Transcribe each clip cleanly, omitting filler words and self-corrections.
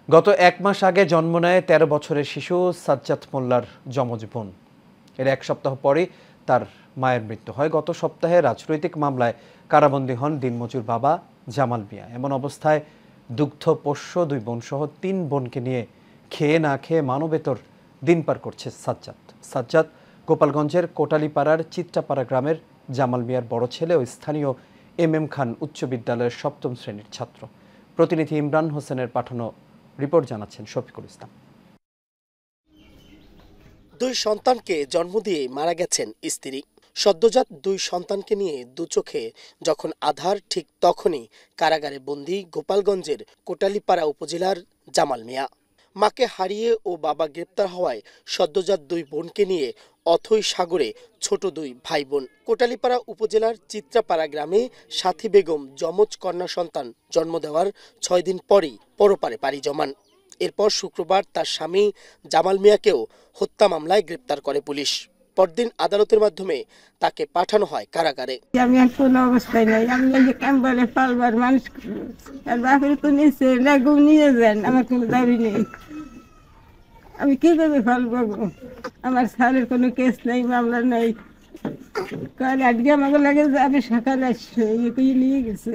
গত 1 মাস আগে জন্ম নেয় 13 বছরের শিশু সাজ্জাদ মোল্লার যমজ বোন। এর 1 সপ্তাহ পরই তার মায়ের মৃত্যু হয়। গত সপ্তাহে রাজনৈতিক মামলায় কারাবন্দী হন দিনমজুর বাবা জামাল মিয়া। এমন অবস্থায় দুগ্ধপোষ্য 2 বোন সহ 3 বোনকে নিয়ে খেয়ে না খেয়ে মানবেতর দিন পার করছে সাজ্জাদ গোপালগঞ্জের কোটালীপাড়ার চিত্রাপাড়া গ্রামের জামাল মিয়ার বড় ছেলে ও স্থানীয় MM খান উচ্চ বিদ্যালয়ের 7ম শ্রেণীর ছাত্র। প্রতিনিধি ইমরান হোসেনের পাঠানো রিপোর্ট জানাচ্ছেন শফিকুল ইসলাম। 2 সন্তানকে জন্ম দিয়ে মারা গেছেন স্ত্রী। সদ্যজাত 2 সন্তানকে নিয়ে দু চোখে যখন আধার, ঠিক তখনই কারাগারে বন্দী গোপালগঞ্জের কোটালীপাড়া উপজেলার জামাল মিয়া। মাকে হারিয়ে ও বাবা গ্রেপ্তার হওয়ায় সদ্যজাত 2 বোনকে নিয়ে অথৈ সাগরে ছোট 2 ভাই বোন। কোটালীপাড়া উপজেলার চিত্রাপাড়া গ্রামে সাথী বেগম যমজ কন্যা সন্তান জন্ম দেওয়ার 6 দিন পরই পরপারে পাড়ি জমান। এরপর শুক্রবার তার স্বামী জামাল মিয়াকেও হত্যা মামলায় গ্রেপ্তার করে পুলিশ। পরদিন আদালতের মাধ্যমে তাকে পাঠানো হয় কারাগারে। আমি কোনো অবস্থায় নাই, আমি ক্যাম্পারে পালবার মানুষ বাপের তো নিচে লাগু নিয়ে যান, আমার কোনো দাবি নেই। আমি কিভাবে পালবো? আমার স্যারের কোনো কেস নেই, মামলা নেই। কাল আজকে আমাকে লাগে আমি সকালে আসছে নিয়ে গেছে।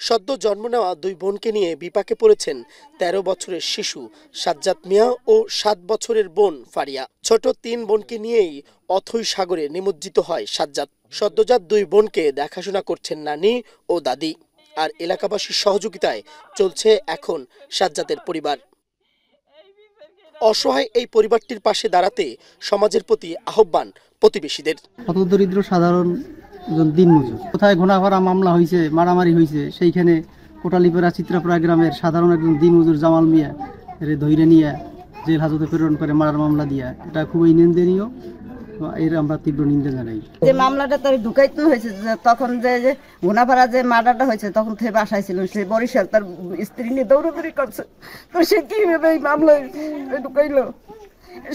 সদ্য জন্ম নেওয়া 2 বোনকে নিয়ে বিপাকে পড়েছেন 13 বছরের শিশু সাজ্জাদ মিয়া ও 7 বছরের বোন ফারিয়া। ছোট 3 বোনকে নিয়েই অথৈ সাগরে নিমজ্জিত হয় সাজ্জাদ। সদ্যজাত 2 বোনকে দেখাশোনা করছেন নানি ও দাদি, আর এলাকাবাসীর সহযোগিতায় চলছে এখন সাজ্জাদের পরিবার। অসহায় এই পরিবারটির পাশে দাঁড়াতে সমাজের প্রতি আহ্বান প্রতিবেশীদের। হতদরিদ্র সাধারণ দিনমজুর, কোথায় ঘোনাঘোরা মামলা হয়েছে, মারামারি হয়েছে, সেইখানে কোটালীপাড়া চিত্রাপাড়া গ্রামের সাধারণ একজন দিনমজুর জামাল মিয়া এর ধৈর্য নিয়ে জেল হাজতে প্রেরণ করে মারার মামলা দিয়া, এটা খুবই নিন্দনীয়। এর আমরা তীব্র নিন্দা জানাই। যে মামলাটা তার ঢুকাইতে হয়েছে, তখন যে ঘোনাপাড়া যে মার্ডারটা হয়েছে তখন থেকে বাসায় ছিল, সে বরিশাল তার স্ত্রী নিয়ে দৌড়াদৌড়ি করছে। তো সে কিভাবে এই মামলায় ঢুকাইলো?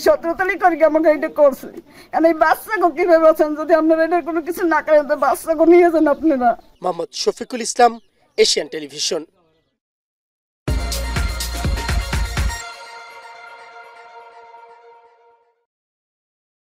17 তারিখ করে আমাকে এটা করছে। এই বাচ্চাকে কিভাবে আছেন? যদি আপনারা এটা কোনো কিছু না করেন তো বাচ্চাকে নিয়ে যান আপনারা। Mohammad Shafiqul Islam, Asian television.